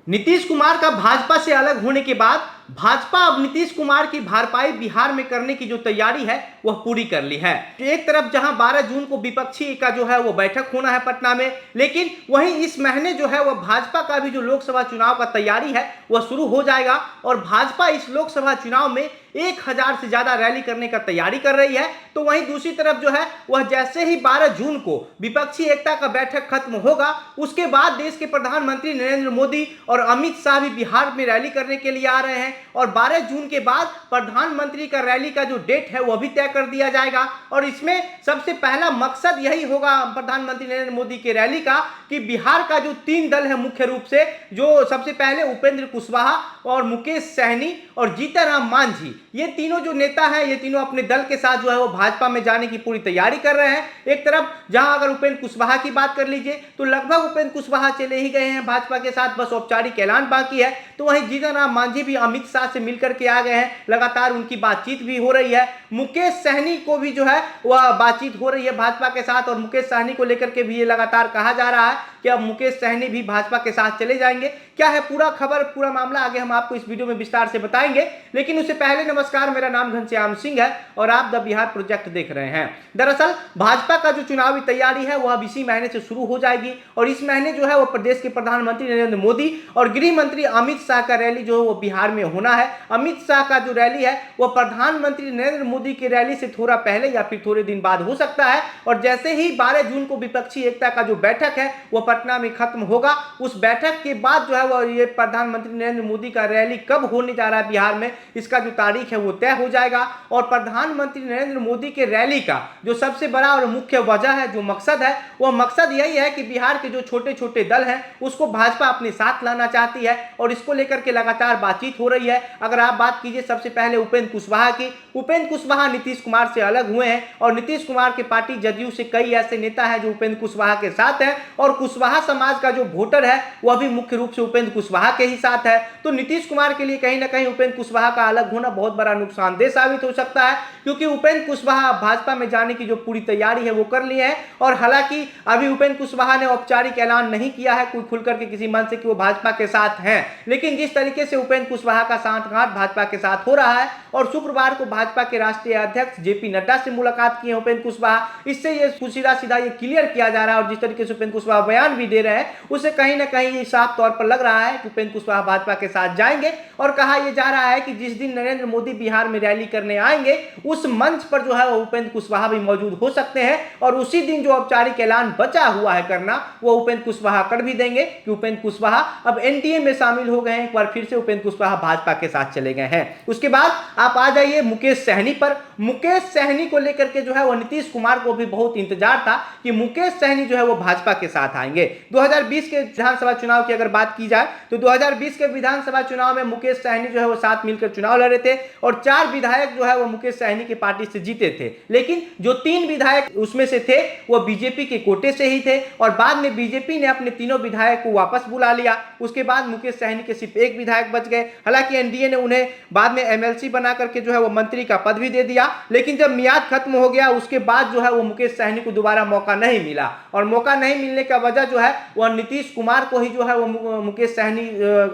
नीतीश कुमार का भाजपा से अलग होने के बाद भाजपा अब नीतीश कुमार की भरपाई बिहार में करने की जो तैयारी है वह पूरी कर ली है। एक तरफ जहां 12 जून को विपक्षी का जो है वो बैठक होना है पटना में, लेकिन वहीं इस महीने जो है वह भाजपा का भी जो लोकसभा चुनाव का तैयारी है वह शुरू हो जाएगा और भाजपा इस लोकसभा चुनाव में 1000 से ज्यादा रैली करने का तैयारी कर रही है। तो वहीं दूसरी तरफ जो है वह जैसे ही 12 जून को विपक्षी एकता का बैठक खत्म होगा उसके बाद देश के प्रधानमंत्री नरेंद्र मोदी और अमित शाह भी बिहार में रैली करने के लिए आ रहे हैं और 12 जून के बाद प्रधानमंत्री का रैली का जो डेट है वह भी तय कर दिया जाएगा। और इसमें सबसे पहला मकसद यही होगा प्रधानमंत्री नरेंद्र मोदी के रैली का कि बिहार का जो 3 दल है मुख्य रूप से, जो सबसे पहले उपेंद्र कुशवाहा और मुकेश सहनी और जीतनराम मांझी, ये तीनों जो नेता हैं ये तीनों अपने दल के साथ जो है वो भाजपा में जाने की पूरी तैयारी कर रहे हैं। एक तरफ जहां अगर उपेंद्र कुशवाहा की बात कर लीजिए तो लगभग उपेंद्र कुशवाहा चले ही गए हैं भाजपा के साथ, बस औपचारिक ऐलान बाकी है। तो वहीं जीतनराम मांझी भी अमित शाह से मिलकर के आ गए हैं, लगातार उनकी बातचीत भी हो रही है। मुकेश सहनी को भी जो है वह बातचीत हो रही है भाजपा के साथ और मुकेश सहनी को लेकर के भी ये लगातार कहा जा रहा है कि अब मुकेश सहनी भी भाजपा के साथ चले जाएंगे। क्या है पूरा खबर, पूरा मामला आगे हम आपको इस वीडियो में विस्तार से बताएंगे, लेकिन उससे पहले नमस्कार, मेरा नाम घनश्याम सिंह है और आप द बिहार प्रोजेक्ट देख रहे हैं। दरअसल भाजपा का जो चुनावी तैयारी है वह अब इसी महीने से शुरू हो जाएगी और इस महीने जो है वह प्रदेश के प्रधानमंत्री नरेंद्र मोदी और गृह मंत्री अमित शाह का रैली जो है वो बिहार में होना है। अमित शाह का जो रैली है वह प्रधानमंत्री नरेंद्र मोदी की रैली से थोड़ा पहले या फिर थोड़े दिन बाद हो सकता है और जैसे ही 12 जून को विपक्षी एकता का जो बैठक है वह पटना में खत्म होगा, उस बैठक के बाद जो है वह ये प्रधानमंत्री नरेंद्र मोदी का रैली कब होने जा रहा है बिहार में, इसका जो तारीख है वो तय हो जाएगा। और प्रधानमंत्री नरेंद्र मोदी के रैली का जो सबसे बड़ा और मुख्य वजह है, जो मकसद है, वह मकसद यही है कि बिहार के जो छोटे छोटे दल हैं उसको भाजपा अपने साथ लाना चाहती है और इसको लेकर के लगातार बातचीत हो रही है। अगर आप बात कीजिए सबसे पहले उपेंद्र कुशवाहा की, उपेंद्र कुशवाहा नीतीश कुमार से अलग हुए हैं और नीतीश कुमार के पार्टी जदयू से कई ऐसे नेता हैं जो उपेंद्र कुशवाहा के साथ हैं और कुशवाहा समाज का जो वोटर है वह भी मुख्य रूप से उपेंद्र कुशवाहा के ही साथ है। तो नीतीश कुमार के लिए कहीं ना कहीं उपेंद्र कुशवाहा का अलग होना बहुत बड़ा नुकसानदेह साबित हो सकता है, क्योंकि उपेंद्र कुशवाहा भाजपा में जाने की जो पूरी तैयारी है वो कर ली है और हालांकि अभी उपेंद्र कुशवाहा ने औपचारिक ऐलान नहीं किया है कोई खुलकर के किसी मंच से कि वो भाजपा के साथ हैं, लेकिन जिस तरीके से उपेंद्र कुशवाहा का सांठगांठ भाजपा के साथ हो रहा है और शुक्रवार को भाजपा के राष्ट्रीय अध्यक्ष जेपी नड्डा से मुलाकात की है उपेंद्र कुशवाहा, इससे ये सीधा सीधा ये क्लियर किया जा रहा है और जिस तरीके से उपेंद्र कुशवाहा बयान भी दे रहे हैं उससे कहीं ना कहीं ये साफ तौर पर लग रहा है कि उपेंद्र कुशवाहा भाजपा के साथ जाएंगे। और कहा यह जा रहा है कि जिस दिन नरेंद्र मोदी बिहार में रैली करने आएंगे उस मंच पर जो है वो उपेंद्र कुशवाहा भी मौजूद हो सकते हैं और उसी दिन जो औपचारिक ऐलान बचा हुआ है करना वो उपेंद्र कुशवाहा कर भी देंगे कि उपेंद्र कुशवाहा अब एनडीए में शामिल हो गए हैं, एक बार फिर से उपेंद्र कुशवाहा भाजपा के साथ चले गए हैं। उसके बाद आप आ जाइए मुकेश सहनी पर। मुकेश सहनी को लेकर के जो है वो नीतीश कुमार को भी बहुत इंतजार था कि मुकेश सहनी जो है वो भाजपा के साथ आएंगे। 2020 के विधानसभा चुनाव की अगर बात की जाए तो 2020 के विधानसभा चुनाव में मुकेश सहनी जो है वो साथ मिलकर चुनाव लड़े थे और 4 विधायक जो है वो मुकेश सहनी की पार्टी से जीते थे, लेकिन जो 3 विधायक उसमें से थे वो बीजेपी के कोटे से ही थे और बाद में बीजेपी ने अपने तीनों विधायक को वापस बुला लिया। उसके बाद मुकेश सहनी के सिर्फ 1 विधायक बच गए। हालांकि एनडीए ने उन्हें बाद में एमएलसी बना करके जो है वो मंत्री का पद भी दे दिया, लेकिन जब मियाद खत्म हो गया उसके बाद जो है वो मुकेश सहनी को दोबारा मौका नहीं मिला और मौका नहीं मिलने का वजह जो है वह नीतीश कुमार को ही जो है वो मुकेश सहनी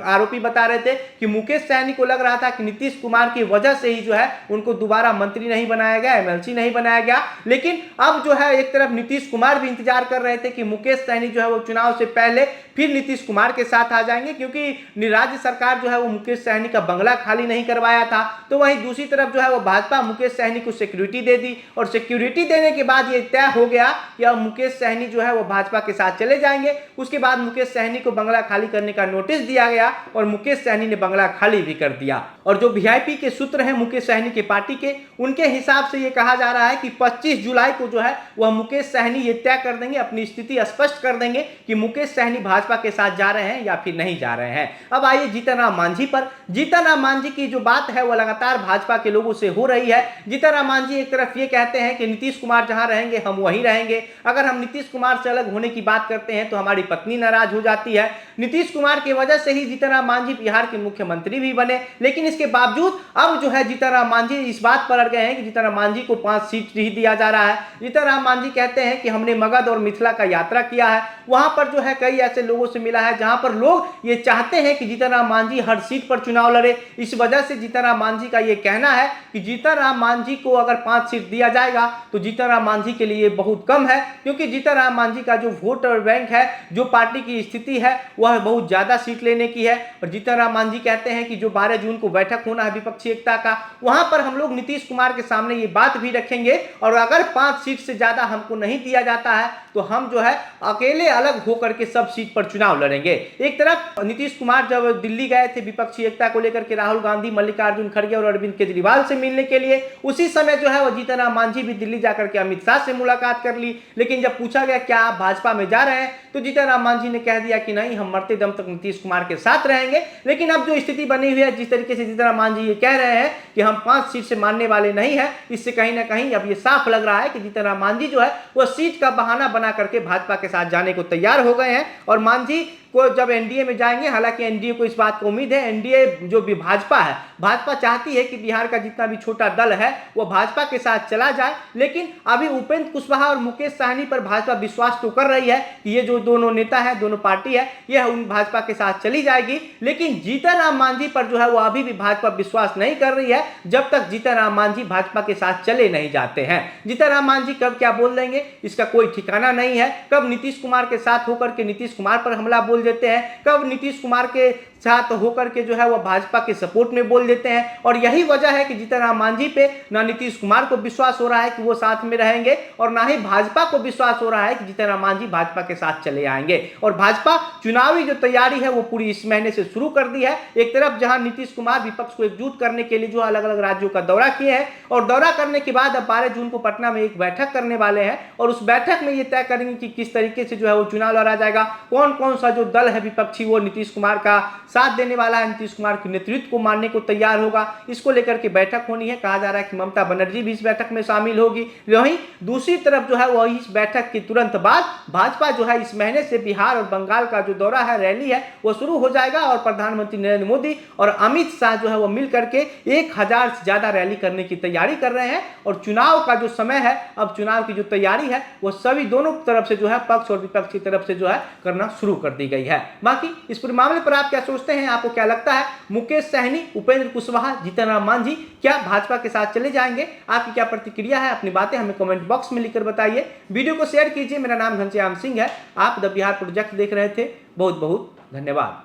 आरोपी बता रहे थे कि मुकेश सहनी को लग रहा था कि नीतीश कुमार की वजह से ही जो है उनको दोबारा मंत्री नहीं बनाया गया, एमएलसी नहीं बनाया गया। लेकिन अब जो है एक तरफ नीतीश कुमार भी इंतजार कर रहे थे कि मुकेश सहनी जो है वो चुनाव से पहले फिर नीतीश कुमार के साथ आ जाएंगे, क्योंकि राज्य सरकार जो है वो मुकेश सहनी का बंगला खाली नहीं करवाया था। तो वहीं दूसरी तरफ जो है वो भाजपा मुकेश सहनी को सिक्योरिटी दे दी और सिक्योरिटी देने के बाद ये तय हो गया कि अब मुकेश सहनी जो है वो भाजपा के साथ चले जाएंगे। उसके बाद मुकेश सहनी को बंगला खाली करने का नोटिस दिया गया और मुकेश सहनी ने बंगला खाली भी कर दिया। और जो वीआईपी के सूत्र हैं मुकेश सहनी के पार्टी के, उनके हिसाब से ये कहा जा रहा है कि 25 जुलाई को जो है वह मुकेश सहनी ये तय कर देंगे, अपनी स्थिति स्पष्ट कर देंगे कि मुकेश सहनी भाजपा के साथ जा रहे हैं या फिर नहीं जा रहे हैं। अब आइए जीतनराम मांझी पर। जीतनराम मांझी की जो बात है वह लगातार भाजपा के लोगों से हो रही है। जीतनराम मांझी एक तरफ ये कहते हैं कि नीतीश कुमार जहां रहेंगे हम वहीं रहेंगे, अगर हम नीतीश कुमार से अलग होने की बात करते हैं तो हमारी पत्नी नाराज हो जाती है। नीतीश कुमार की वजह से ही जीतनराम मांझी बिहार के मुख्यमंत्री भी बने, लेकिन इसके बावजूद अब जो है जीतनराम मांझी इस बात पर अड़ गए हैं कि जीतनराम मांझी को 5 सीट ही दिया जा रहा है। जीतनराम मांझी कहते हैं कि हमने मगध और मिथिला का यात्रा किया है, वहां पर जो है कई ऐसे लोगों से मिला है जहां पर लोग ये चाहते हैं कि जीतनराम मांझी हर सीट पर चुनाव लड़े। इस वजह से जीतनराम मांझी का ये कहना है कि जीतनराम मांझी को अगर 5 सीट दिया जाएगा तो जीतनराम मांझी के लिए बहुत कम है, क्योंकि जीतनराम मांझी का जो वोट बैंक है, जो पार्टी की स्थिति है, वह बहुत ज्यादा सीट लेने की है। और जीतनराम मांझी कहते हैं कि जो 12 जून को बैठक होना है विपक्षी एकता का, वहां पर हम लोग नीतीश कुमार के सामने ये बात भी रखेंगे और अगर 5 सीट से ज्यादा हमको नहीं दिया जाता है तो हम जो है अकेले अलग होकर के सब सीट पर चुनाव लड़ेंगे। एक तरफ नीतीश कुमार जब दिल्ली गए थे विपक्षी एकता को लेकर के राहुल गांधी, मल्लिकार्जुन खड़गे और अरविंद केजरीवाल से मिलने के लिए, उसी समय जो है वो जीतनराम मांझी भी दिल्ली जाकर के अमित शाह से मुलाकात कर ली। लेकिन जब पूछा गया क्या आप भाजपा में जा रहे हैं तो जीतनराम मांझी ने कह दिया कि नहीं, हम मरते दम तक नीतीश कुमार के साथ रहेंगे। लेकिन अब जो स्थिति बनी हुई है, जिस तरीके से जीतनराम मांझी ये कह रहे हैं कि हम 5 सीट से मानने वाले नहीं है, इससे कहीं ना कहीं अब ये साफ लग रहा है कि जीतनराम मांझी जो है वो सीट का बहाना बना करके भाजपा के साथ जाने को तैयार हो गए हैं। और मांझी को जब एनडीए में जाएंगे, हालांकि एनडीए को इस बात को उम्मीद है, एनडीए जो भी भाजपा है, भाजपा चाहती है कि बिहार का जितना भी छोटा दल है वो भाजपा के साथ चला जाए। लेकिन अभी उपेंद्र कुशवाहा और मुकेश सहनी पर भाजपा विश्वास तो कर रही है कि ये जो दोनों नेता है, दोनों पार्टी है, यह उन भाजपा के साथ चली जाएगी। लेकिन जीतनराम मांझी पर जो है वो अभी भी भाजपा विश्वास नहीं कर रही है जब तक जीतनराम मांझी भाजपा के साथ चले नहीं जाते हैं। जीतनराम मांझी कब क्या बोल देंगे इसका कोई ठिकाना नहीं है। कब नीतीश कुमार के साथ होकर के नीतीश कुमार पर हमला बोल देते हैं, कब नीतीश कुमार के साथ होकर के जो है वो भाजपा के सपोर्ट में बोल देते हैं। और यही वजह है कि जीतनराम मांझी पे ना नीतीश कुमार को विश्वास हो रहा है कि वो साथ में रहेंगे और ना ही भाजपा को विश्वास हो रहा है कि जीतनराम मांझी भाजपा के साथ चले आएंगे। और भाजपा चुनावी जो तैयारी है वो पूरी इस महीने से शुरू कर दी है। एक तरफ जहां नीतीश कुमार विपक्ष को एकजुट करने के लिए जो अलग अलग राज्यों का दौरा किए हैं और दौरा करने के बाद अब 12 जून को पटना में एक बैठक करने वाले हैं और उस बैठक में ये तय करेंगे कि किस तरीके से जो है वो चुनाव लड़ा जाएगा, कौन कौन सा जो दल है विपक्षी वो नीतीश कुमार का साथ देने वाला है, नीतीश कुमार के नेतृत्व को मानने को तैयार होगा। इसको लेकर के बैठक होनी है। कहा जा रहा है कि ममता बनर्जी भी इस बैठक में शामिल होगी। वहीं दूसरी तरफ जो है वो इस बैठक के तुरंत बाद भाजपा जो है इस महीने से बिहार और बंगाल का जो दौरा है, रैली है, वो शुरू हो जाएगा और प्रधानमंत्री नरेंद्र मोदी और अमित शाह जो है वो मिलकर के 1000 से ज्यादा रैली करने की तैयारी कर रहे हैं। और चुनाव का जो समय है, अब चुनाव की जो तैयारी है वो सभी दोनों तरफ से जो है, पक्ष और विपक्ष की तरफ से जो है करना शुरू कर दी गई है। बाकी इस पूरे मामले पर आप क्या सोचते हैं? आपको क्या लगता है मुकेश सहनी, उपेंद्र कुशवाहा, जीतनराम मांझी क्या भाजपा के साथ चले जाएंगे? आपकी क्या प्रतिक्रिया है? अपनी बातें हमें कमेंट बॉक्स में लिखकर बताइए। वीडियो को शेयर कीजिए। मेरा नाम घनश्याम सिंह है। आप द बिहार प्रोजेक्ट देख रहे थे। बहुत बहुत धन्यवाद।